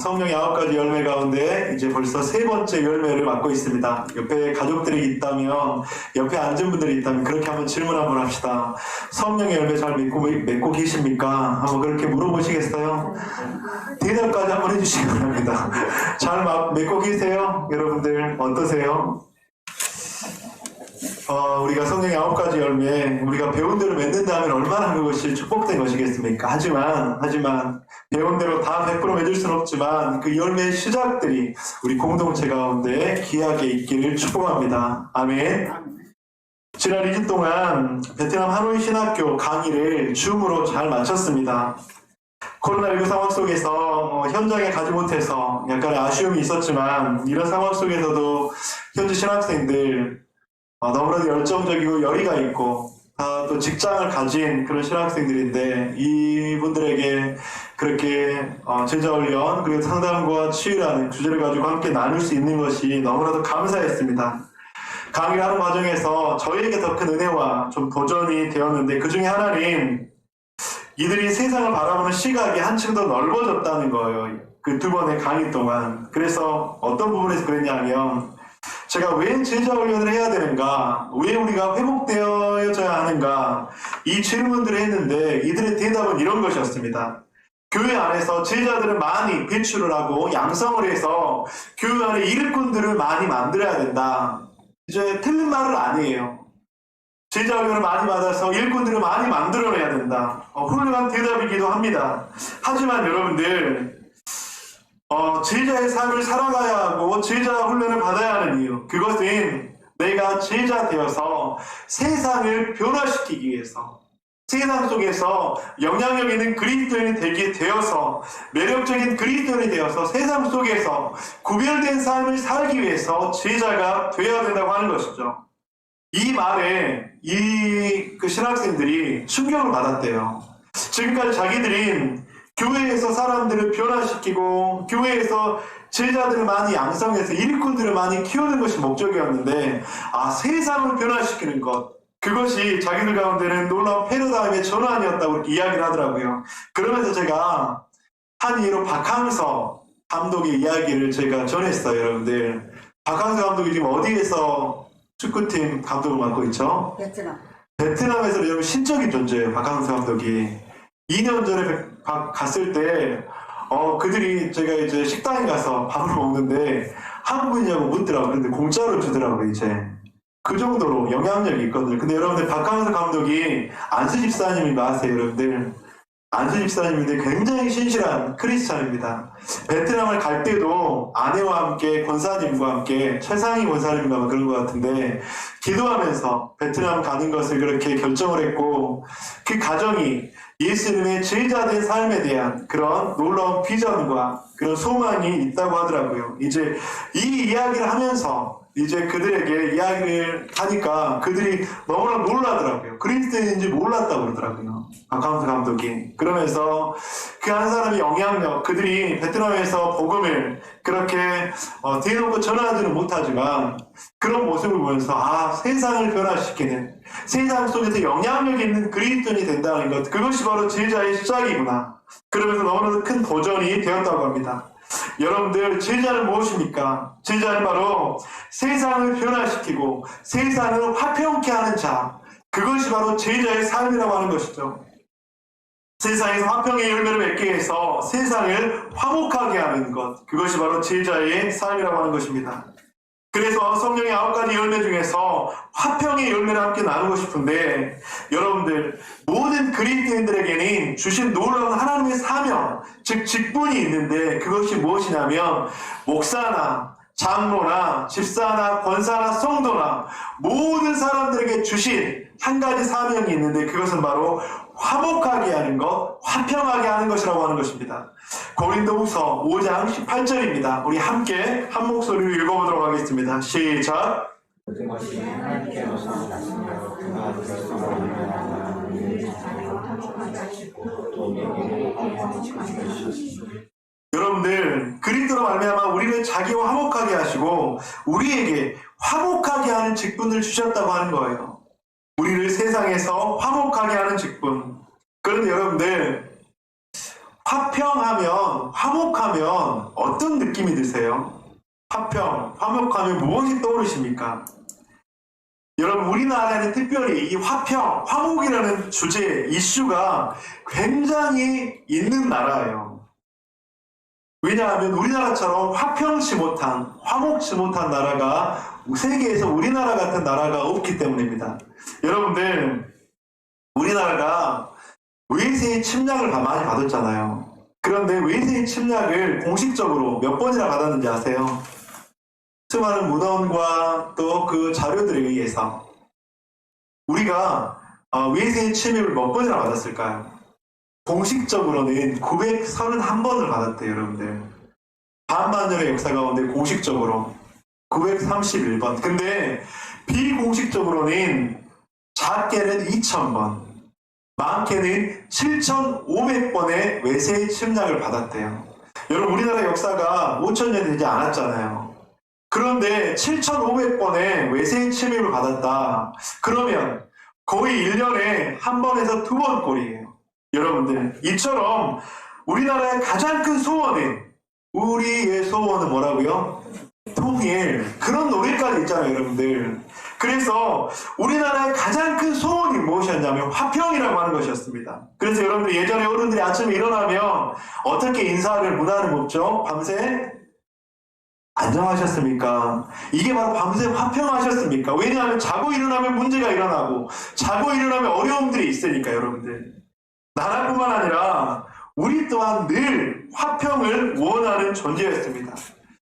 성령의 9가지 열매 가운데 이제 벌써 3번째 열매를 맡고 있습니다. 옆에 가족들이 있다면, 옆에 앉은 분들이 있다면 그렇게 한번 질문 한번 합시다. 성령의 열매 잘 맺고 계십니까? 한번 그렇게 물어보시겠어요? 대답까지 한번 해주시기 바랍니다. 잘 맺고 계세요? 여러분들 어떠세요? 우리가 성령의 9가지 열매, 우리가 배운 대로 맺는다면 얼마나 그것이 축복된 것이겠습니까? 하지만 배운 대로 다 100% 맺을 수는 없지만 그 열매의 시작들이 우리 공동체 가운데 귀하게 있기를 축복합니다. 아멘. 지난 2주 동안 베트남 하노이 신학교 강의를 줌으로 잘 마쳤습니다. 코로나19 상황 속에서 현장에 가지 못해서 약간의 아쉬움이 있었지만, 이런 상황 속에서도 현지 신학생들 너무나도 열정적이고 열의가 있고 또 직장을 가진 그런 신학생들인데, 이분들에게 그렇게 제자훈련 그리고 상담과 치유라는 주제를 가지고 함께 나눌 수 있는 것이 너무나도 감사했습니다. 강의를 하는 과정에서 저희에게 더 큰 은혜와 좀 도전이 되었는데, 그 중에 하나는 이들이 세상을 바라보는 시각이 한층 더 넓어졌다는 거예요. 그 2번의 강의 동안. 그래서 어떤 부분에서 그랬냐면, 제가 왜 제자 훈련을 해야 되는가, 왜 우리가 회복되어야 하는가, 이 질문들을 했는데 이들의 대답은 이런 것이었습니다. 교회 안에서 제자들을 많이 배출을 하고 양성을 해서 교회 안에 일꾼들을 많이 만들어야 된다. 이제 틀린 말은 아니에요. 제자 훈련을 많이 받아서 일꾼들을 많이 만들어내야 된다. 훌륭한 대답이기도 합니다. 하지만 여러분들, 제자의 삶을 살아가야 하고 제자 훈련을 받아야 하는 이유, 그것은 내가 제자 되어서 세상을 변화시키기 위해서, 세상 속에서 영향력 있는 그리스도인이 되게 되어서, 매력적인 그리스도인이 되어서 세상 속에서 구별된 삶을 살기 위해서 제자가 되어야 된다고 하는 것이죠. 이 말에 그 신학생들이 충격을 받았대요. 지금까지 자기들은 교회에서 사람들을 변화시키고 교회에서 제자들을 많이 양성해서 일꾼들을 많이 키우는 것이 목적이었는데, 세상을 변화시키는 것, 그것이 자기들 가운데는 놀라운 패러다임의 전환이었다고 이렇게 이야기를 하더라고요. 그러면서 제가 한 예로 박항서 감독의 이야기를 제가 전했어요. 여러분들, 박항서 감독이 지금 어디에서 축구팀 감독을 맡고 있죠? 베트남에서 여러분 신적인 존재예요. 박항서 감독이 2년 전에 갔을 때 그들이, 제가 이제 식당에 가서 밥을 먹는데 한국인이냐고 묻더라고요. 근데 공짜로 주더라고요. 이제 그 정도로 영향력이 있거든요. 근데 여러분들, 박항서 감독이 안수 집사님이 아세요? 여러분들, 안수 집사님인데 굉장히 신실한 크리스찬입니다. 베트남을 갈 때도 아내와 함께, 권사님과 함께, 최상희 권사님과 그런 것 같은데 기도하면서 베트남 가는 것을 그렇게 결정을 했고, 그 가정이 예수님의 제자된 삶에 대한 그런 놀라운 비전과 그런 소망이 있다고 하더라고요. 이제 이 이야기를 하면서 이제 그들에게 이야기를 하니까 그들이 너무나 놀라더라고요. 그리스도인인지 몰랐다고 그러더라고요. 박항서 감독이. 그러면서 그 한 사람의 영향력, 그들이 베트남에서 복음을 그렇게 대놓고 전하지는 못하지만 그런 모습을 보면서 세상을 변화시키는, 세상 속에서 영향력 있는 그리스도인이 된다는 것, 그것이 바로 제자의 시작이구나. 그러면서 너무나도 큰 도전이 되었다고 합니다. 여러분들, 제자는 무엇입니까? 제자는 바로 세상을 변화시키고 세상을 화평케 하는 자, 그것이 바로 제자의 삶이라고 하는 것이죠. 세상에서 화평의 열매를 맺기 위해서 세상을 화목하게 하는 것, 그것이 바로 제자의 삶이라고 하는 것입니다. 그래서 성령의 9가지 열매 중에서 화평의 열매를 함께 나누고 싶은데, 여러분들, 모든 그리스도인들에게는 주신 놀라운 하나님의 사명, 즉 직분이 있는데, 그것이 무엇이냐면 목사나 장로나 집사나 권사나 성도나 모든 사람들에게 주신 한 가지 사명이 있는데, 그것은 바로 화목하게 하는 것, 화평하게 하는 것이라고 하는 것입니다. 고린도후서 5장 18절입니다. 우리 함께 한 목소리로 읽어보도록 하겠습니다. 시작! 여러분들, 그리스도로 말미암아 우리를 자기와 화목하게 하시고 우리에게 화목하게 하는 직분을 주셨다고 하는 거예요. 우리를 세상에서 화목하게 하는 직분. 그런데 여러분들, 화평하면, 화목하면 어떤 느낌이 드세요? 화평, 화목하면 무엇이 떠오르십니까? 여러분, 우리나라에는 특별히 이 화평, 화목이라는 주제, 이슈가 굉장히 있는 나라예요. 왜냐하면 우리나라처럼 화평치 못한, 화목치 못한 나라가 세계에서 우리나라 같은 나라가 없기 때문입니다. 여러분들, 우리나라가 외세의 침략을 많이 받았잖아요. 그런데 외세의 침략을 공식적으로 몇 번이나 받았는지 아세요? 수많은 문헌과 또 그 자료들에 의해서 우리가 외세의 침입을 몇 번이나 받았을까요? 공식적으로는 931번을 받았대요, 여러분들. 반만년의 역사 가운데 공식적으로 931번. 근데 비공식적으로는 작게는 2000번, 많게는 7500번의 외세의 침략을 받았대요. 여러분, 우리나라 역사가 5000년 되지 않았잖아요. 그런데 7500번의 외세의 침입을 받았다. 그러면 거의 1년에 한 번에서 2번 꼴이에요. 여러분들, 이처럼 우리나라의 가장 큰 소원은, 우리의 소원은 뭐라고요? 통일. 그런 노래까지 있잖아요, 여러분들. 그래서 우리나라의 가장 큰 소원이 무엇이었냐면 화평이라고 하는 것이었습니다. 그래서 여러분들, 예전에 어른들이 아침에 일어나면 어떻게 인사를 문화를 묻죠? 밤새 안정하셨습니까? 이게 바로 밤새 화평하셨습니까? 왜냐하면 자고 일어나면 문제가 일어나고, 자고 일어나면 어려움들이 있으니까, 여러분들. 나라뿐만 아니라 우리 또한 늘 화평을 원하는 존재였습니다.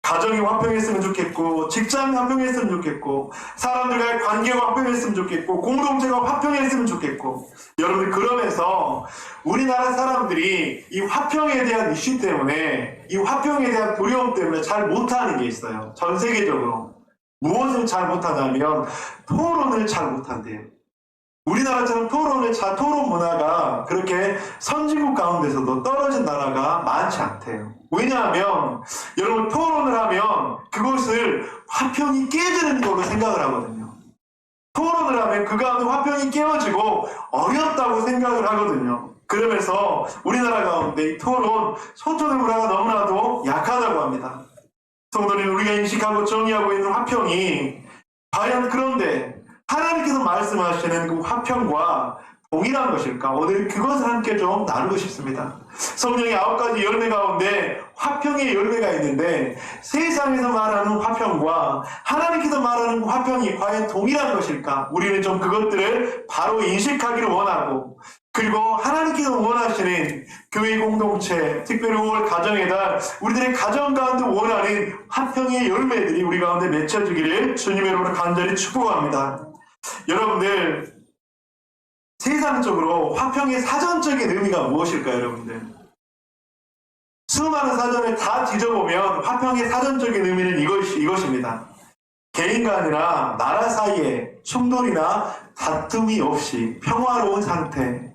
가정이 화평했으면 좋겠고, 직장이 화평했으면 좋겠고, 사람들과의 관계가 화평했으면 좋겠고, 공동체가 화평했으면 좋겠고, 여러분들, 그러면서 우리나라 사람들이 이 화평에 대한 이슈 때문에, 이 화평에 대한 두려움 때문에 잘 못하는 게 있어요. 전 세계적으로. 무엇을 잘 못하냐면 토론을 잘 못한대요. 우리나라처럼 토론 문화가 그렇게 선진국 가운데서도 떨어진 나라가 많지 않대요. 왜냐하면 여러분, 토론을 하면 그것을 화평이 깨지는 걸로 생각을 하거든요. 토론을 하면 그 가운데 화평이 깨어지고 어렵다고 생각을 하거든요. 그러면서 우리나라 가운데 이 토론, 소통의 문화가 너무나도 약하다고 합니다. 성도님, 우리가 인식하고 정의하고 있는 화평이 과연 그런데 하나님께서 말씀하시는 그 화평과 동일한 것일까? 오늘 그것을 함께 좀 나누고 싶습니다. 성령의 9가지 열매 가운데 화평의 열매가 있는데, 세상에서 말하는 화평과 하나님께서 말하는 화평이 과연 동일한 것일까? 우리는 좀 그것들을 바로 인식하기를 원하고, 그리고 하나님께서 원하시는 교회 공동체, 특별히 5월 가정의 달, 우리들의 가정 가운데 원하는 화평의 열매들이 우리 가운데 맺혀지기를 주님의 이름으로 간절히 축복합니다. 여러분들, 세상적으로 화평의 사전적인 의미가 무엇일까요, 여러분들? 수많은 사전을 다 뒤져보면 화평의 사전적인 의미는 이것입니다. 개인 간이나 나라 사이에 충돌이나 다툼이 없이 평화로운 상태,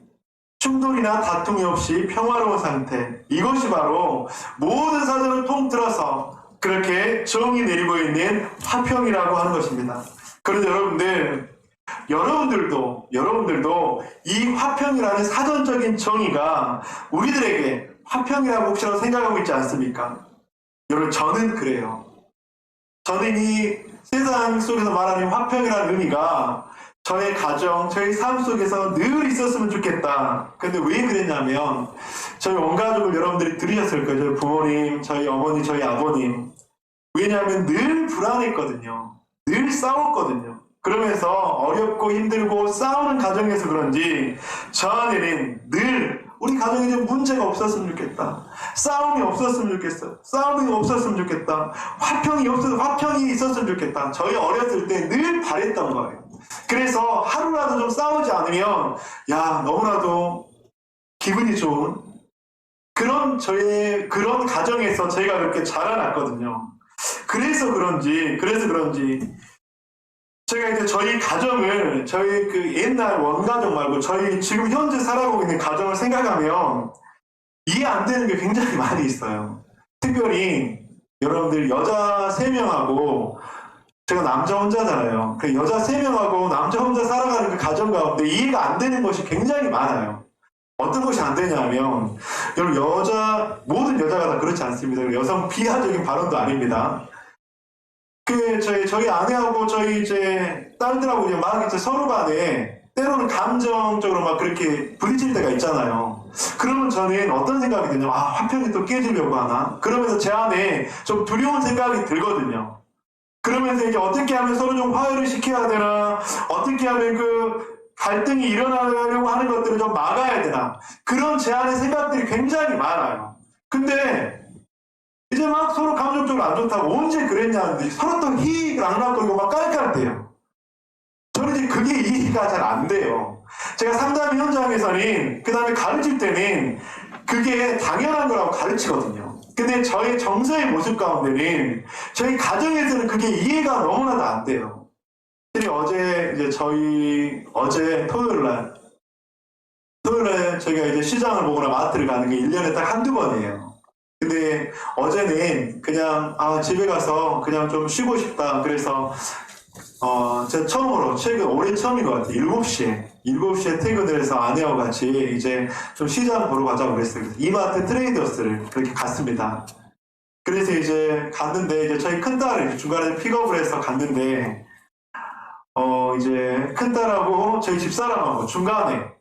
충돌이나 다툼이 없이 평화로운 상태, 이것이 바로 모든 사전을 통틀어서 그렇게 정이 내리고 있는 화평이라고 하는 것입니다. 그런데 여러분들도 이 화평이라는 사전적인 정의가 우리들에게 화평이라고 혹시라도 생각하고 있지 않습니까? 여러분, 저는 그래요. 저는 이 세상 속에서 말하는 화평이라는 의미가 저의 가정, 저의 삶 속에서 늘 있었으면 좋겠다. 근데 왜 그랬냐면, 저희 온 가족을 여러분들이 들으셨을 거예요. 저희 부모님, 저희 어머니, 저희 아버님. 왜냐하면 늘 불안했거든요. 늘 싸웠거든요. 그러면서 어렵고 힘들고 싸우는 가정에서 그런지 저 안에는 늘 우리 가정에 좀 문제가 없었으면 좋겠다. 싸움이 없었으면 좋겠어. 싸움이 없었으면 좋겠다. 화평이 있었으면 좋겠다. 저희 어렸을 때 늘 바랬던 거예요. 그래서 하루라도 좀 싸우지 않으면 너무나도 기분이 좋은 그런 가정에서 제가 그렇게 자라났거든요. 그래서 그런지 제가 이제 저희 가정을, 저희 그 옛날 원가정 말고 저희 지금 현재 살아가고 있는 가정을 생각하면 이해 안 되는 게 굉장히 많이 있어요. 특별히 여러분들, 여자 3명하고 제가 남자 혼자잖아요. 그 여자 3명하고 남자 혼자 살아가는 그 가정 가운데 이해가 안 되는 것이 굉장히 많아요. 어떤 것이 안 되냐면, 여러분, 모든 여자가 다 그렇지 않습니다. 여성 비하적인 발언도 아닙니다. 저희 아내하고 저희 이제 딸들하고 이제 막 이제 서로 간에 때로는 감정적으로 막 그렇게 부딪힐 때가 있잖아요. 그러면 저는 어떤 생각이 드냐면, 화평이 또 깨지려고 하나? 그러면서 제 안에 좀 두려운 생각이 들거든요. 그러면서 이제 어떻게 하면 서로 좀 화해를 시켜야 되나? 어떻게 하면 그 갈등이 일어나려고 하는 것들을 좀 막아야 되나? 그런 제 안에 생각들이 굉장히 많아요. 근데 이제 막 서로 감정적으로 안 좋다고 언제 그랬냐는데 서로 또 희락락거리고 막 깔깔대요. 저는 이제 그게 이해가 잘 안 돼요. 제가 상담 현장에서는 그 다음에 가르칠 때는 그게 당연한 거라고 가르치거든요. 근데 저의 정서의 모습 가운데는 저희 가정에서는 그게 이해가 너무나도 안 돼요. 어제 토요일날 저희가 이제 시장을 보거나 마트를 가는 게 1년에 딱 한두 번이에요. 근데 어제는 그냥 집에 가서 그냥 좀 쉬고 싶다. 그래서 제가 최근 올해 처음인 것 같아요. 7시에 퇴근을 해서 아내와 같이 이제 좀 시장 보러 가자고 그랬어요. 이마트 트레이더스를 그렇게 갔습니다. 그래서 이제 갔는데 이제 저희 큰딸을 중간에 픽업을 해서 갔는데 이제 큰딸하고 저희 집사람하고 중간에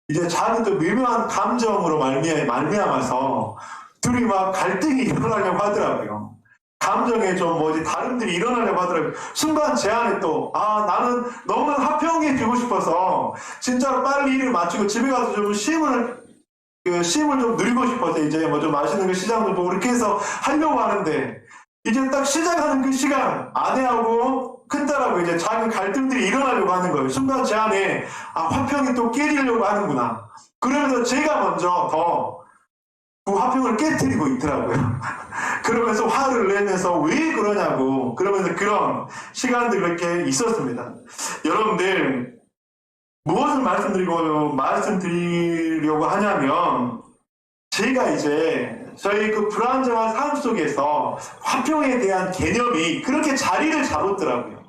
이제 자기 또 미묘한 감정으로 말미암아서 둘이 막 갈등이 일어나려고 하더라고요. 감정에 좀 다름들이 일어나려고 하더라고요. 순간 제 안에 또 나는 너무나 화평해지고 싶어서 진짜로 빨리 일을 마치고 집에 가서 좀 쉼을 좀 누리고 싶어서 이제 좀 맛있는 거 시장도 보고 이렇게 해서 하려고 하는데 이제 딱 시작하는 그 시간 아내하고 큰딸하고 이제 작은 갈등들이 일어나려고 하는 거예요. 순간 제 안에 화평이 또 깨지려고 하는구나. 그러면서 제가 먼저 더 그 화평을 깨뜨리고 있더라고요. 그러면서 화를 내면서 왜 그러냐고 그러면서 그런 시간들이 이렇게 있었습니다. 여러분들 무엇을 말씀드리려고 하냐면 제가 이제 저희 그 불안정한 삶 속에서 화평에 대한 개념이 그렇게 자리를 잡았더라고요.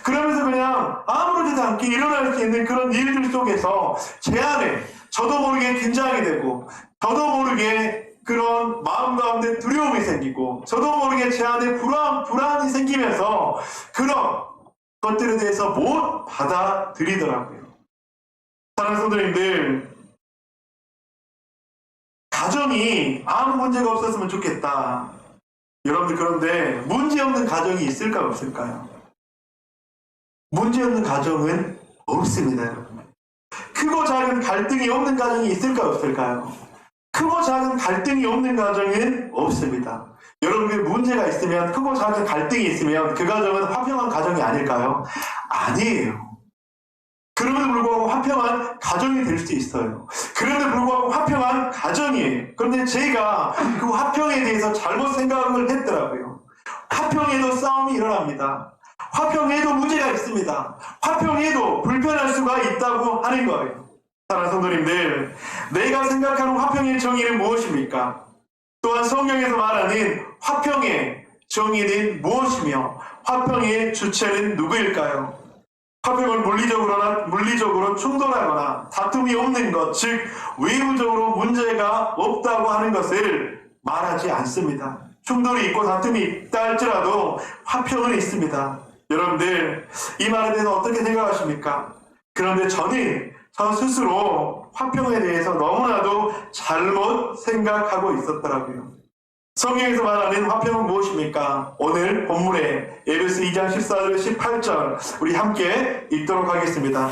그러면서 그냥 아무렇지도 않게 일어날 수 있는 그런 일들 속에서 제 안에 저도 모르게 긴장이 되고 저도 모르게 그런 마음 가운데 두려움이 생기고 저도 모르게 제 안에 불안이 생기면서 그런 것들에 대해서 못 받아들이더라고요. 사랑하는 성도님들, 가정이 아무 문제가 없었으면 좋겠다. 여러분들 그런데 문제 없는 가정이 있을까 없을까요? 문제 없는 가정은 없습니다, 여러분. 크고 작은 갈등이 없는 가정이 있을까 없을까요? 크고 작은 갈등이 없는 가정은 없습니다. 여러분들 문제가 있으면 크고 작은 갈등이 있으면 그 가정은 화평한 가정이 아닐까요? 아니에요. 그럼에도 불구하고 화평한 가정이 될 수 있어요. 그럼에도 불구하고 화평한 가정이에요. 그런데 제가 그 화평에 대해서 잘못 생각을 했더라고요. 화평에도 싸움이 일어납니다. 화평에도 문제가 있습니다. 화평에도 불편할 수가 있다고 하는 거예요. 사랑하는 성도님들, 내가 생각하는 화평의 정의는 무엇입니까? 또한 성경에서 말하는 화평의 정의는 무엇이며 화평의 주체는 누구일까요? 화평을 물리적으로 충돌하거나 다툼이 없는 것, 즉 외부적으로 문제가 없다고 하는 것을 말하지 않습니다. 충돌이 있고 다툼이 있다 할지라도 화평은 있습니다. 여러분들 이 말에 대해서 어떻게 생각하십니까? 그런데 저는 저 스스로 화평에 대해서 너무나도 잘못 생각하고 있었더라고요. 성경에서 말하는 화평은 무엇입니까? 오늘 본문에 에베소 2장 14절 18절 우리 함께 읽도록 하겠습니다.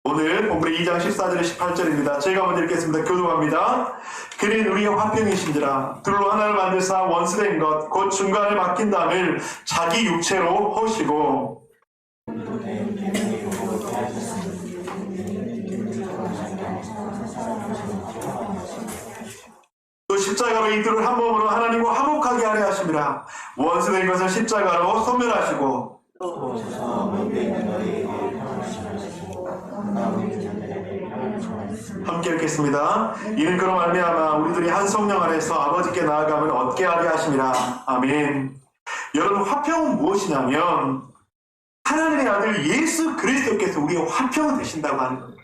오늘 본문의 2장 14절 18절입니다. 제가 먼저 읽겠습니다. 교독합니다. 그는 우리의 화평이신지라 둘로 하나를 만드사 원수된 것 곧 중간을 맡긴 담을 자기 육체로 허시고 또 십자가로 이들을 한 몸으로 하나님과 화목하게 하려 하심이라. 원수된 것을 십자가로 소멸하시고 함께 읽겠습니다. 이는 그로 말미암아 우리들이 한 성령 안에서 아버지께 나아가면 얻게 하려 하심이라. 아멘. 여러분, 화평은 무엇이냐면 하나님의 아들 예수 그리스도께서 우리의 화평이 되신다고 하는 겁니다.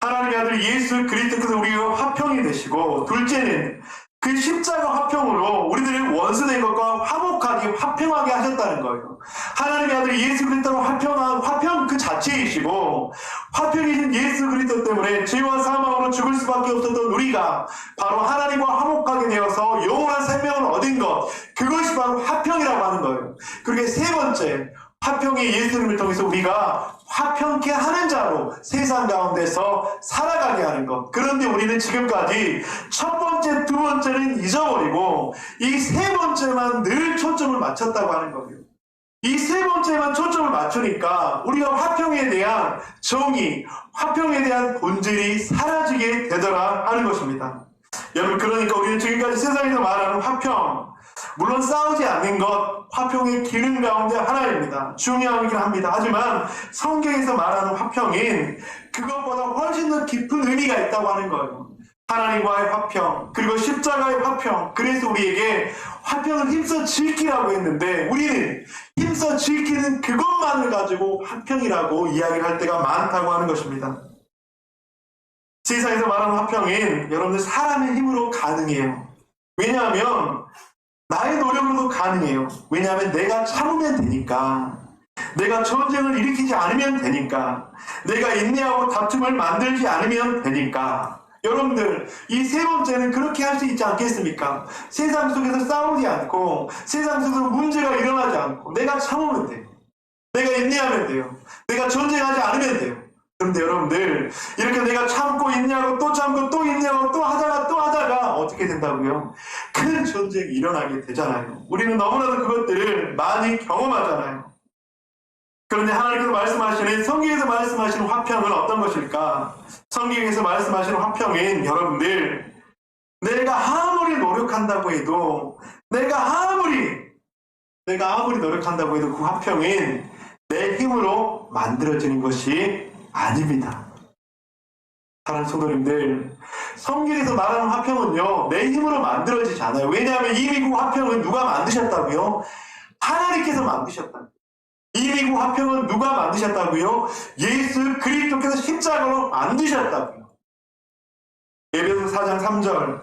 하나님의 아들 예수 그리스도께서 우리가 화평이 되시고, 둘째는 그 십자가 화평으로 우리들의 원수된 것과 화목하게 화평하게 하셨다는 거예요. 하나님의 아들 예수 그리스도로 화평 그 자체이시고, 화평이신 예수 그리스도 때문에 죄와 사망으로 죽을 수밖에 없었던 우리가 바로 하나님과 화목하게 되어서 영원한 생명을 얻은 것, 그것이 바로 화평이라고 하는 거예요. 그리고 세 번째, 화평의 예수님을 통해서 우리가 화평케 하는 자로 세상 가운데서 살아가게 하는 것. 그런데 우리는 지금까지 첫 번째, 두 번째는 잊어버리고 이 세 번째만 늘 초점을 맞췄다고 하는 거예요. 이 세 번째만 초점을 맞추니까 우리가 화평에 대한 정의, 화평에 대한 본질이 사라지게 되더라 하는 것입니다. 여러분, 그러니까 우리는 지금까지 세상에서 말하는 화평, 물론 싸우지 않는 것, 화평의 기능 가운데 하나입니다. 중요하긴 합니다. 하지만 성경에서 말하는 화평인 그것보다 훨씬 더 깊은 의미가 있다고 하는 거예요. 하나님과의 화평, 그리고 십자가의 화평. 그래서 우리에게 화평을 힘써 지키라고 했는데, 우리는 힘써 지키는 그것만을 가지고 화평이라고 이야기를 할 때가 많다고 하는 것입니다. 세상에서 말하는 화평인 여러분들 사람의 힘으로 가능해요. 왜냐하면 나의 노력으로도 가능해요. 왜냐하면 내가 참으면 되니까. 내가 전쟁을 일으키지 않으면 되니까. 내가 인내하고 다툼을 만들지 않으면 되니까. 여러분들, 이 세 번째는 그렇게 할 수 있지 않겠습니까? 세상 속에서 싸우지 않고, 세상 속에서 문제가 일어나지 않고, 내가 참으면 돼요. 내가 인내하면 돼요. 내가 전쟁하지 않으면 돼요. 그런데 여러분들, 이렇게 내가 참고 인내하고 또 참고 또 인내하고 또 하다가 어떻게 된다고요? 큰 전쟁이 일어나게 되잖아요. 우리는 너무나도 그것들을 많이 경험하잖아요. 그런데 하나님께서 말씀하시는, 성경에서 말씀하시는 화평은 어떤 것일까? 성경에서 말씀하시는 화평은 여러분들, 내가 아무리 노력한다고 해도, 내가 아무리 노력한다고 해도 그 화평은 내 힘으로 만들어지는 것이 아닙니다. 사랑하는 성도님들, 성경에서 말하는 화평은요, 내 힘으로 만들어지지 않아요. 왜냐하면 이미 그 화평은 누가 만드셨다고요? 하나님께서 만드셨다고요. 이미 그 화평은 누가 만드셨다고요? 예수 그리스도께서 십자가로 만드셨다고요. 에베소 4장 3절,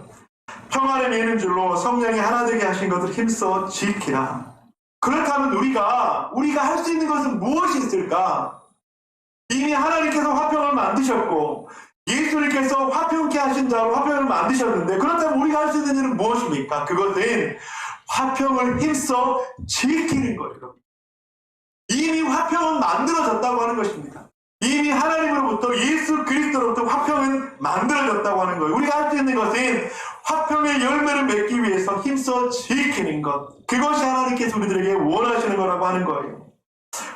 평안을 매는 줄로 성령이 하나 되게 하신 것을 힘써 지키라. 그렇다면 우리가 할 수 있는 것은 무엇이 있을까? 이미 하나님께서 화평을 만드셨고 예수님께서 화평케 하신 자로 화평을 만드셨는데, 그렇다면 우리가 할 수 있는 일은 무엇입니까? 그것은 화평을 힘써 지키는 거예요. 이미 화평은 만들어졌다고 하는 것입니다. 이미 하나님으로부터, 예수 그리스도로부터 화평은 만들어졌다고 하는 거예요. 우리가 할 수 있는 것은 화평의 열매를 맺기 위해서 힘써 지키는 것. 그것이 하나님께서 우리들에게 원하시는 거라고 하는 거예요.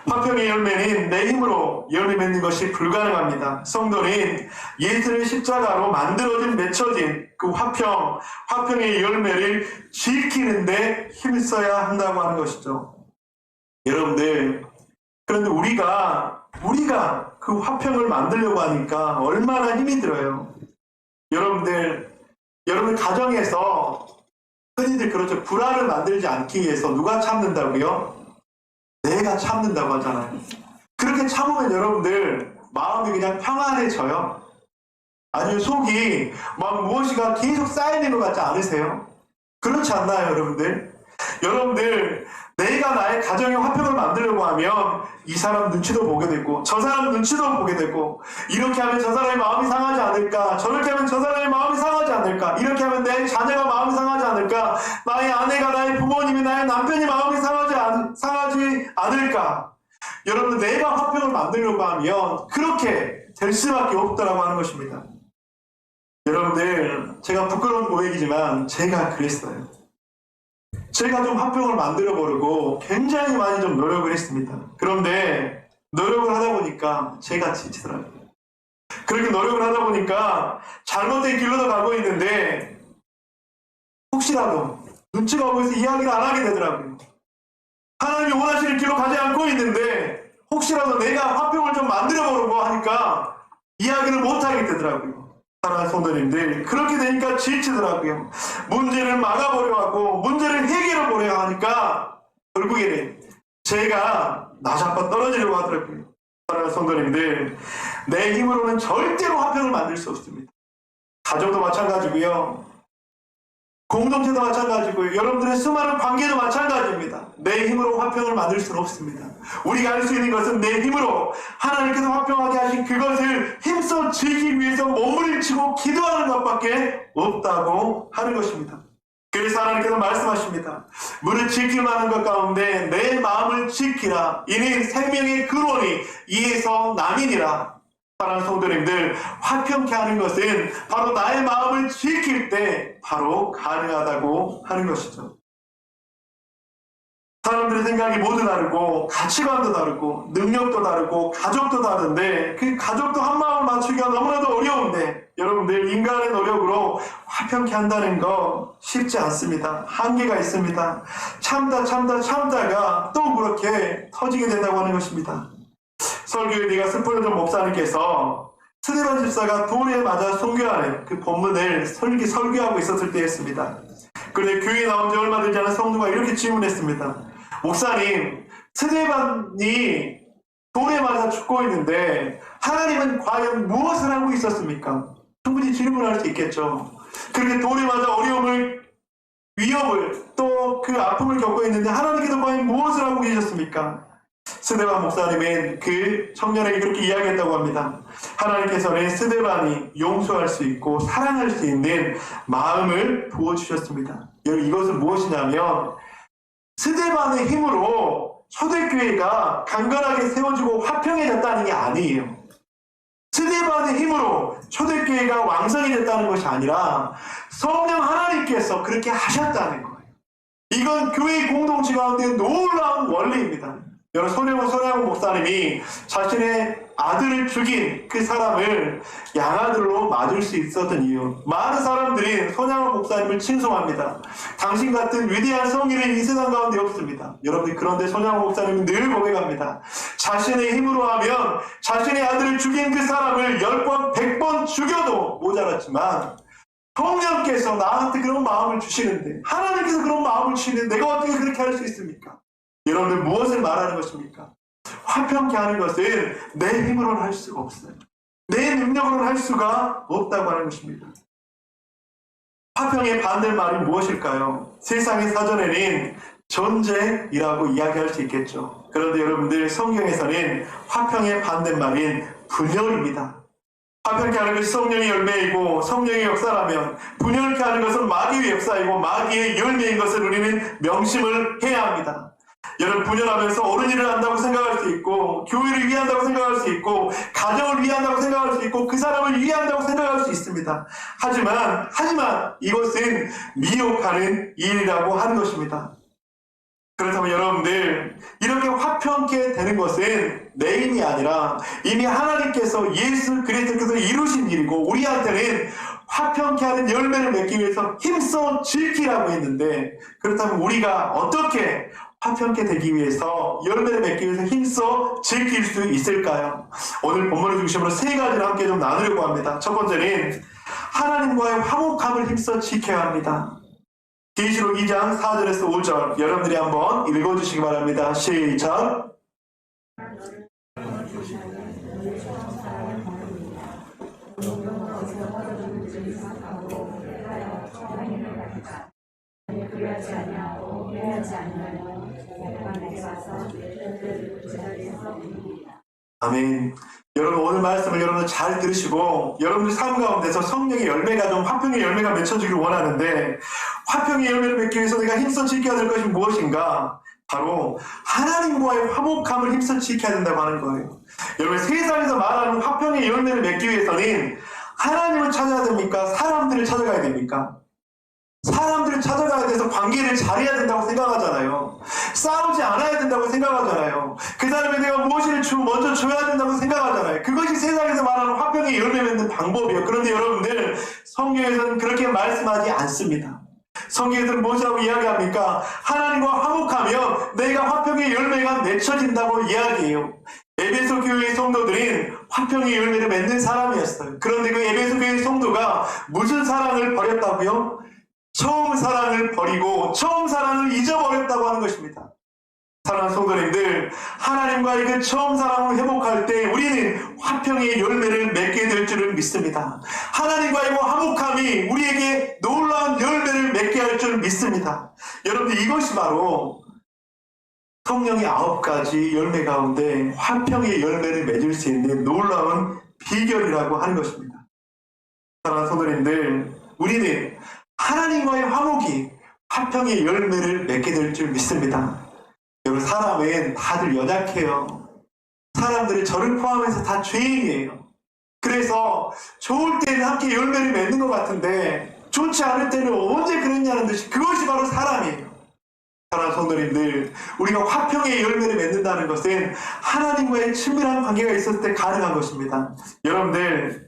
화평의 열매는 내 힘으로 열매 맺는 것이 불가능합니다. 성도는 예수의 십자가로 만들어진, 맺혀진 그 화평의 열매를 지키는데 힘써야 한다고 하는 것이죠. 여러분들, 그런데 우리가 그 화평을 만들려고 하니까 얼마나 힘이 들어요. 여러분들 가정에서 흔히들 그렇죠. 불화를 만들지 않기 위해서 누가 참는다고요? 내가 참는다고 하잖아요. 그렇게 참으면 여러분들 마음이 그냥 평안해져요. 아니면 속이 막 무엇이가 계속 쌓이는 것 같지 않으세요? 그렇지 않나요, 여러분들? 여러분들, 내가 나의 가정의 화평을 만들려고 하면 이 사람 눈치도 보게 되고 저 사람 눈치도 보게 되고, 이렇게 하면 저 사람의 마음이 상하지 않을까, 저렇게 하면 저 사람의 마음이 상하지 않을까, 이렇게 하면 내 자녀가 마음이 상하지 않을까, 나의 아내가, 나의 부모님이, 나의 남편이 마음이 상하지 않을까. 여러분, 내가 화평을 만들려고 하면 그렇게 될 수밖에 없다라고 하는 것입니다. 여러분들, 제가 부끄러운 고백이지만 제가 그랬어요. 제가 좀 화평을 만들어 보려고 굉장히 많이 좀 노력을 했습니다. 그런데 노력을 하다 보니까 제가 지치더라고요. 그렇게 노력을 하다 보니까 잘못된 길로도 가고 있는데 혹시라도 눈치가 보여서 이야기를 안 하게 되더라고요. 하나님이 원하시는 길로 가지 않고 있는데 혹시라도 내가 화평을 좀 만들어 보려고 하니까 이야기를 못 하게 되더라고요. 사랑하는 성도님들, 그렇게 되니까 지치더라고요. 문제를 막아보려 하고 문제를 해결해 보려 하니까 결국에는 제가 나자빠 떨어지려고 하더라고요. 사랑하는 성도님들, 내 힘으로는 절대로 화평을 만들 수 없습니다. 가정도 마찬가지고요. 공동체도 마찬가지고요. 여러분들의 수많은 관계도 마찬가지입니다. 내 힘으로 화평을 만들 수는 없습니다. 우리가 할 수 있는 것은 내 힘으로 하나님께서 화평하게 하신 그것을 힘써 지키기 위해서 몸부림치고 기도하는 것밖에 없다고 하는 것입니다. 그래서 하나님께서 말씀하십니다. 무릇 지킬 만한 것 가운데 내 마음을 지키라. 이는 생명의 근원이 이에서 남이니라. 사랑하는 성도님들, 화평케 하는 것은 바로 나의 마음을 지킬 때 바로 가능하다고 하는 것이죠. 사람들의 생각이 모두 다르고 가치관도 다르고 능력도 다르고 가족도 다른데 그 가족도 한 마음을 맞추기가 너무나도 어려운데 여러분들 인간의 노력으로 화평케 한다는 거 쉽지 않습니다. 한계가 있습니다. 참다가 또 그렇게 터지게 된다고 하는 것입니다. 설교에 네가 스프레전 목사님께서 스데반 집사가 돌에 맞아 순교하는 그 본문을 설교하고 있었을 때였습니다. 그런데 교회에 나온 지 얼마 되지 않은 성도가 이렇게 질문했습니다. 목사님, 스데반이 돌에 맞아 죽고 있는데 하나님은 과연 무엇을 하고 있었습니까? 충분히 질문할 수 있겠죠. 그렇게 돌에 맞아 어려움을, 위협을, 또 그 아픔을 겪고 있는데 하나님께서 과연 무엇을 하고 계셨습니까? 스데반 목사님은 그 청년에게 그렇게 이야기했다고 합니다. 하나님께서는 스데반이 용서할 수 있고 사랑할 수 있는 마음을 부어주셨습니다. 여러분, 이것은 무엇이냐면 스데반의 힘으로 초대교회가 강건하게 세워지고 화평해졌다는 게 아니에요. 스데반의 힘으로 초대교회가 왕성이 됐다는 것이 아니라 성령 하나님께서 그렇게 하셨다는 거예요. 이건 교회 공동체 가운데 놀라운 원리입니다. 여러분, 손혜원 목사님이 자신의 아들을 죽인 그 사람을 양아들로 맞을 수 있었던 이유, 많은 사람들이 손혜원 목사님을 칭송합니다. 당신 같은 위대한 성인은 이 세상 가운데 없습니다. 여러분들, 그런데 손혜원 목사님은 늘 고백합니다. 자신의 힘으로 하면 자신의 아들을 죽인 그 사람을 10번, 100번 죽여도 모자랐지만 성령께서 나한테 그런 마음을 주시는데, 하나님께서 그런 마음을 주시는데 내가 어떻게 그렇게 할 수 있습니까? 여러분들, 무엇을 말하는 것입니까? 화평케 하는 것은 내 힘으로는 할 수가 없어요. 내 능력으로는 할 수가 없다고 하는 것입니다. 화평의 반대말이 무엇일까요? 세상의 사전에는 전쟁이라고 이야기할 수 있겠죠. 그런데 여러분들, 성경에서는 화평의 반대말인 분열입니다. 화평케 하는 것이 성령의 열매이고 성령의 역사라면 분열케 하는 것은 마귀의 역사이고 마귀의 열매인 것을 우리는 명심을 해야 합니다. 여러분, 분열하면서 옳은 일을 한다고 생각할 수 있고 교회를 위한다고 생각할 수 있고 가정을 위한다고 생각할 수 있고 그 사람을 위한다고 생각할 수 있습니다. 하지만 이것은 미혹하는 일이라고 하는 것입니다. 그렇다면 여러분들, 이렇게 화평케 되는 것은 내 힘이 아니라 이미 하나님께서 예수 그리스도께서 이루신 일이고 우리한테는 화평케 하는 열매를 맺기 위해서 힘써 지키라고 했는데, 그렇다면 우리가 어떻게 화평케 되기 위해서 열매를 맺기 위해서 힘써 지킬 수 있을까요? 오늘 본문을 중심으로 세 가지를 함께 좀 나누려고 합니다. 첫 번째는 하나님과의 화목함을 힘써 지켜야 합니다. 계시록 2장 4절에서 5절 여러분들이 한번 읽어주시기 바랍니다. 시작. 아멘. 여러분, 오늘 말씀을 여러분들 잘 들으시고 여러분들 삶 가운데서 성령의 열매가 좀 화평의 열매가 맺혀지기를 원하는데, 화평의 열매를 맺기 위해서 내가 힘써 지켜야 될 것이 무엇인가? 바로 하나님과의 화목함을 힘써 지켜야 된다고 하는 거예요. 여러분, 세상에서 말하는 화평의 열매를 맺기 위해서는 하나님을 찾아야 됩니까? 사람들을 찾아가야 됩니까? 사람들을 찾아가야 돼서 관계를 잘해야 된다고 생각하잖아요. 싸우지 않아야 된다고 생각하잖아요. 그 사람에 내가 무엇을 먼저 줘야 된다고 생각하잖아요. 그것이 세상에서 말하는 화평의 열매 맺는 방법이에요. 그런데 여러분들, 성경에서는 그렇게 말씀하지 않습니다. 성경에서는 무엇이라고 이야기합니까? 하나님과 화목하면 내가 화평의 열매가 맺혀진다고 이야기해요. 에베소 교회의 성도들은 화평의 열매를 맺는 사람이었어요. 그런데 그 에베소 교회의 성도가 무슨 사랑을 버렸다고요? 처음 사랑을 버리고 처음 사랑을 잊어버렸다고 하는 것입니다. 사랑하는 성도님들, 하나님과의 그 처음 사랑을 회복할 때 우리는 화평의 열매를 맺게 될 줄을 믿습니다. 하나님과의 화목함이 우리에게 놀라운 열매를 맺게 할 줄 믿습니다. 여러분들, 이것이 바로 성령의 9가지 열매 가운데 화평의 열매를 맺을 수 있는 놀라운 비결이라고 하는 것입니다. 사랑하는 성도님들, 우리는 하나님과의 화목이 화평의 열매를 맺게 될 줄 믿습니다. 여러분, 사람은 다들 연약해요. 사람들은 저를 포함해서 다 죄인이에요. 그래서 좋을 때는 함께 열매를 맺는 것 같은데 좋지 않을 때는 언제 그랬냐는 듯이, 그것이 바로 사람이에요. 사랑하는 성도님들, 우리가 화평의 열매를 맺는다는 것은 하나님과의 친밀한 관계가 있었을 때 가능한 것입니다. 여러분들,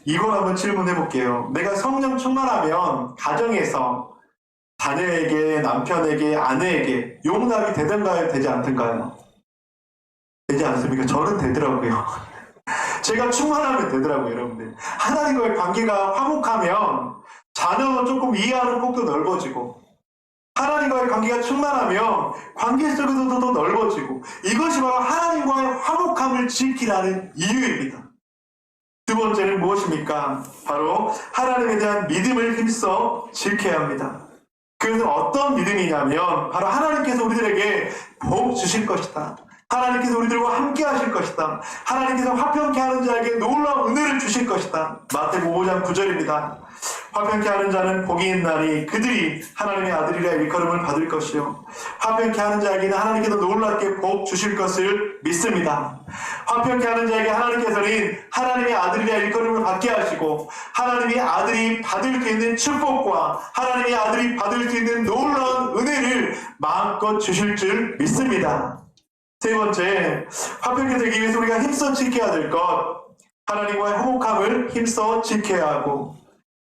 이걸 한번 질문해 볼게요. 내가 성령 충만하면 가정에서 자녀에게, 남편에게, 아내에게 용납이 되던가요? 되지 않던가요? 되지 않습니까? 저는 되더라고요. 제가 충만하면 되더라고요, 여러분들. 하나님과의 관계가 화목하면 자녀는 조금 이해하는 폭도 넓어지고, 하나님과의 관계가 충만하면 관계 속에서도 더 넓어지고, 이것이 바로 하나님과의 화목함을 지키라는 이유입니다. 두 번째는 무엇입니까? 바로 하나님에 대한 믿음을 힘써 지켜야 합니다. 그것은 어떤 믿음이냐면 바로 하나님께서 우리들에게 복 주실 것이다. 하나님께서 우리들과 함께 하실 것이다. 하나님께서 화평케 하는 자에게 놀라운 은혜를 주실 것이다. 마태복음 5장 9절입니다. 화평케 하는 자는 복이 있나니 그들이 하나님의 아들이라 일컬음을 받을 것이요, 화평케 하는 자에게는 하나님께서 놀랍게 복 주실 것을 믿습니다. 화평케 하는 자에게 하나님께서는 하나님의 아들이라 일컬음을 받게 하시고, 하나님의 아들이 받을 수 있는 축복과 하나님의 아들이 받을 수 있는 놀라운 은혜를 마음껏 주실 줄 믿습니다. 세 번째, 화평케 되기 위해서 우리가 힘써 지켜야 될 것, 하나님과의 화목함을 힘써 지켜야 하고,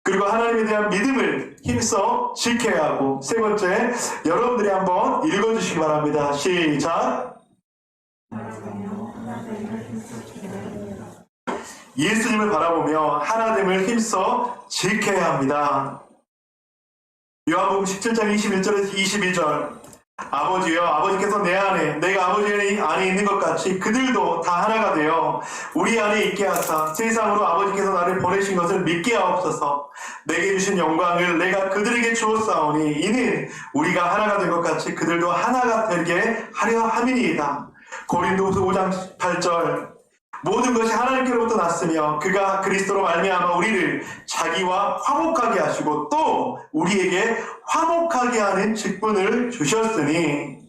그리고 하나님에 대한 믿음을 힘써 지켜야 하고, 세 번째, 여러분들이 한번 읽어주시기 바랍니다. 시작. 예수님을 바라보며 하나됨을 힘써 지켜야 합니다. 요한복음 17장 21절에서 22절. 아버지여, 아버지께서 내 안에, 내가 아버지 안에 있는 것 같이 그들도 다 하나가 되어 우리 안에 있게 하사 세상으로 아버지께서 나를 보내신 것을 믿게 하옵소서. 내게 주신 영광을 내가 그들에게 주었사오니 이는 우리가 하나가 된 것 같이 그들도 하나가 되게 하려 함이니이다. 고린도후서 5장 8절. 모든 것이 하나님께로부터 났으며 그가 그리스도로 말미암아 우리를 자기와 화목하게 하시고 또 우리에게 화목하게 하는 직분을 주셨으니,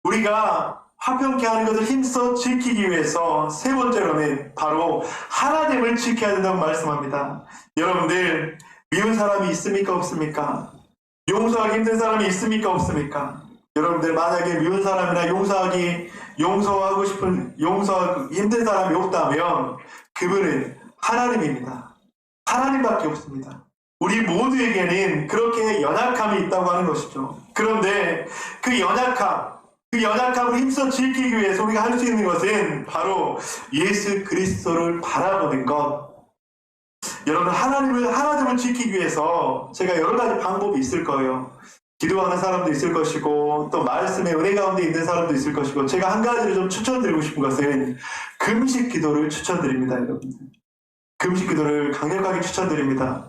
우리가 화평케 하는 것을 힘써 지키기 위해서 세 번째로는 바로 하나됨을 지켜야 된다고 말씀합니다. 여러분들, 미운 사람이 있습니까? 없습니까? 용서하기 힘든 사람이 있습니까? 없습니까? 여러분들, 만약에 미운 사람이나 용서하기 힘든 사람이 없다면 그분은 하나님입니다. 하나님밖에 없습니다. 우리 모두에게는 그렇게 연약함이 있다고 하는 것이죠. 그런데 그 연약함을 힘써 지키기 위해서 우리가 할 수 있는 것은 바로 예수 그리스도를 바라보는 것. 여러분, 하나님을 지키기 위해서 제가 여러 가지 방법이 있을 거예요. 기도하는 사람도 있을 것이고, 또 말씀의 은혜 가운데 있는 사람도 있을 것이고, 제가 한 가지를 좀 추천드리고 싶은 것은 금식 기도를 추천드립니다. 여러분들, 금식 기도를 강력하게 추천드립니다.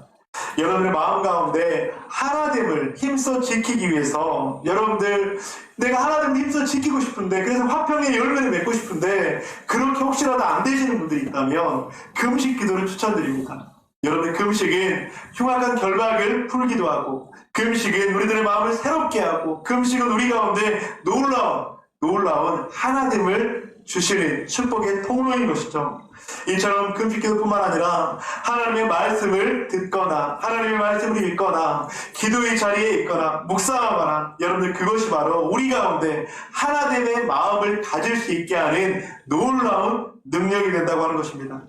여러분의 마음 가운데 하나됨을 힘써 지키기 위해서, 여러분들, 내가 하나됨을 힘써 지키고 싶은데, 그래서 화평의 열매를 맺고 싶은데 그렇게 혹시라도 안 되시는 분들이 있다면 금식 기도를 추천드립니다. 여러분, 금식은 흉악한 결박을 풀기도 하고, 금식은 우리들의 마음을 새롭게 하고, 금식은 우리 가운데 놀라운 하나됨을 주시는 축복의 통로인 것이죠. 이처럼 금식기도뿐만 아니라 하나님의 말씀을 듣거나 하나님의 말씀을 읽거나 기도의 자리에 있거나 묵상하거나, 여러분들, 그것이 바로 우리 가운데 하나됨의 마음을 가질 수 있게 하는 놀라운 능력이 된다고 하는 것입니다.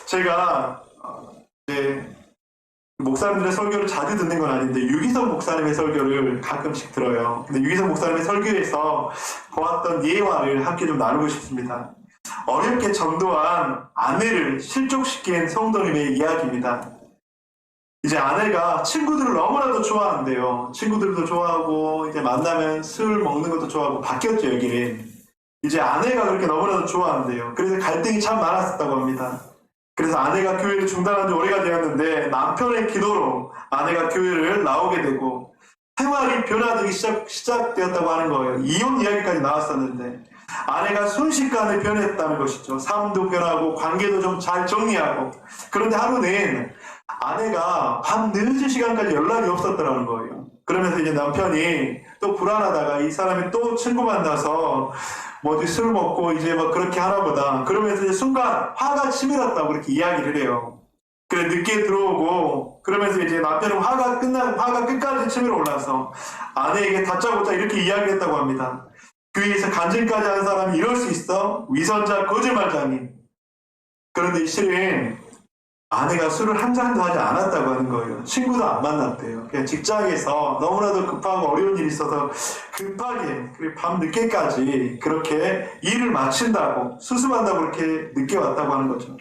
제가 목사님들의 설교를 자주 듣는 건 아닌데 유기성 목사님의 설교를 가끔씩 들어요. 근데 유기성 목사님의 설교에서 보았던 예화를 함께 좀 나누고 싶습니다. 어렵게 전도한 아내를 실족시킨 성도님의 이야기입니다. 이제 아내가 친구들을 너무나도 좋아한대요. 친구들도 좋아하고 이제 만나면 술 먹는 것도 좋아하고 바뀌었죠, 여기는. 이제 아내가 그렇게 너무나도 좋아한대요. 그래서 갈등이 참 많았었다고 합니다. 그래서 아내가 교회를 중단한 지 오래가 되었는데 남편의 기도로 아내가 교회를 나오게 되고 생활이 변화되기 시작되었다고 하는 거예요. 이혼 이야기까지 나왔었는데 아내가 순식간에 변했다는 것이죠. 삶도 변하고 관계도 좀 잘 정리하고. 그런데 하루는 아내가 밤 늦은 시간까지 연락이 없었더라는 거예요. 그러면서 이제 남편이 또 불안하다가 이 사람이 또 친구 만나서 뭐지 술 먹고 이제 뭐 그렇게 하나 보다. 그러면서 이제 순간 화가 치밀었다고 그렇게 이야기를 해요. 그래 늦게 들어오고 그러면서 이제 남편은 화가 끝까지 치밀어 올라서 아내에게 다짜고짜 이렇게 이야기했다고 합니다. 교회에서 간증까지 하는 사람이 이럴 수 있어? 위선자 거짓말장인. 그런데 실은 아내가 술을 한 잔도 하지 않았다고 하는 거예요. 친구도 안 만났대요. 그냥 직장에서 너무나도 급하고 어려운 일이 있어서 급하게 밤 늦게까지 그렇게 일을 마친다고 수습한다고 그렇게 늦게 왔다고 하는 거죠.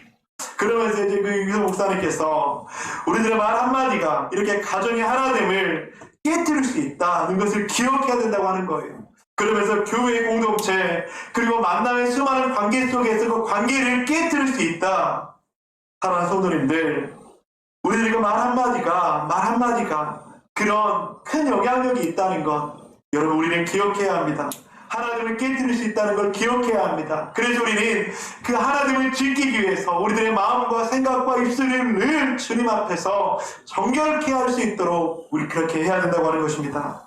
그러면서 이제 그 유기서 목사님께서 우리들의 말 한마디가 이렇게 가정의 하나됨을 깨뜨릴 수 있다는 것을 기억해야 된다고 하는 거예요. 그러면서 교회 공동체 그리고 만남의 수많은 관계 속에서 그 관계를 깨뜨릴 수 있다. 사랑하는 성도님들, 우리들의 말 한마디가 그런 큰 영향력이 있다는 것 여러분 우리는 기억해야 합니다. 하나님을 깨뜨릴 수 있다는 걸 기억해야 합니다. 그래서 우리는 그 하나님을 지키기 위해서 우리들의 마음과 생각과 입술을 늘 주님 앞에서 정결케 할 수 있도록 우리 그렇게 해야 된다고 하는 것입니다.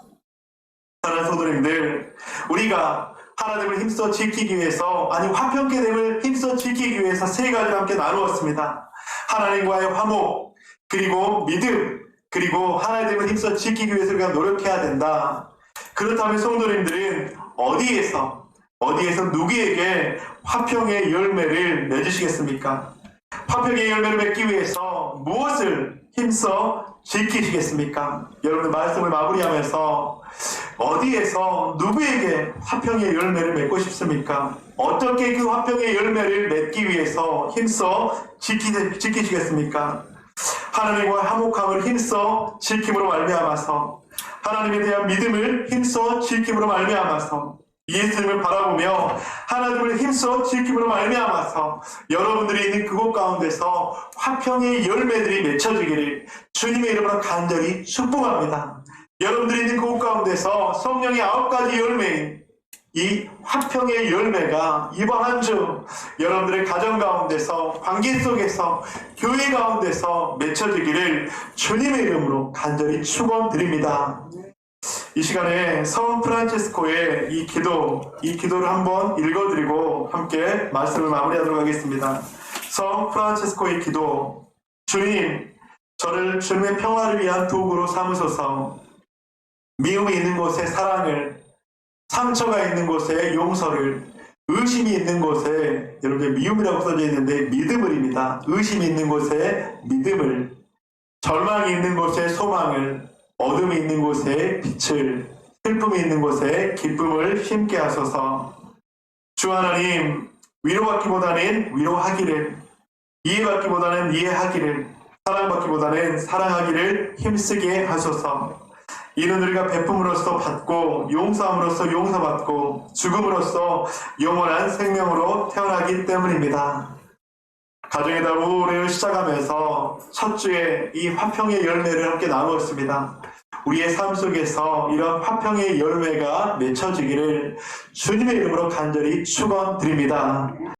사랑하는 성도님들, 우리가 하나님을 힘써 지키기 위해서 화평케됨을 힘써 지키기 위해서 세 가지를 함께 나누었습니다. 하나님과의 화목, 그리고 믿음, 그리고 하나님을 힘써 지키기 위해서 우리가 노력해야 된다. 그렇다면 성도님들은 어디에서 누구에게 화평의 열매를 맺으시겠습니까? 화평의 열매를 맺기 위해서 무엇을 힘써 지키시겠습니까? 여러분들 말씀을 마무리하면서 어디에서 누구에게 화평의 열매를 맺고 싶습니까? 어떻게 그 화평의 열매를 맺기 위해서 힘써 지키시겠습니까? 하나님과 화목함을 힘써 지킴으로 말미암아서 하나님에 대한 믿음을 힘써 지킴으로 말미암아서 예수님을 바라보며 하나님을 힘써 지킴으로 말미암아서 여러분들이 있는 그곳 가운데서 화평의 열매들이 맺혀지기를 주님의 이름으로 간절히 축복합니다. 여러분들이 있는 그곳 가운데서 성령의 9가지 열매인 이 화평의 열매가 이번 한 주 여러분들의 가정 가운데서 관계 속에서 교회 가운데서 맺혀지기를 주님의 이름으로 간절히 축원드립니다. 이 시간에 성 프란치스코의 이 기도를 한번 읽어드리고 함께 말씀을 마무리하도록 하겠습니다. 성 프란치스코의 기도. 주님, 저를 주님의 평화를 위한 도구로 삼으소서. 미움이 있는 곳에 사랑을, 상처가 있는 곳에 용서를, 의심이 있는 곳에, 여러분 미움이라고 써져 있는데 믿음을입니다. 의심이 있는 곳에 믿음을, 절망이 있는 곳에 소망을, 어둠이 있는 곳에 빛을, 슬픔이 있는 곳에 기쁨을 심게 하소서. 주 하나님, 위로받기보다는 위로하기를, 이해받기보다는 이해하기를, 사랑받기보다는 사랑하기를 힘쓰게 하소서. 이는 우리가 베품으로써 받고 용서함으로써 용서받고 죽음으로써 영원한 생명으로 태어나기 때문입니다. 가정의 달 5월을 시작하면서 첫 주에 이 화평의 열매를 함께 나누었습니다. 우리의 삶 속에서 이런 화평의 열매가 맺혀지기를 주님의 이름으로 간절히 축원드립니다.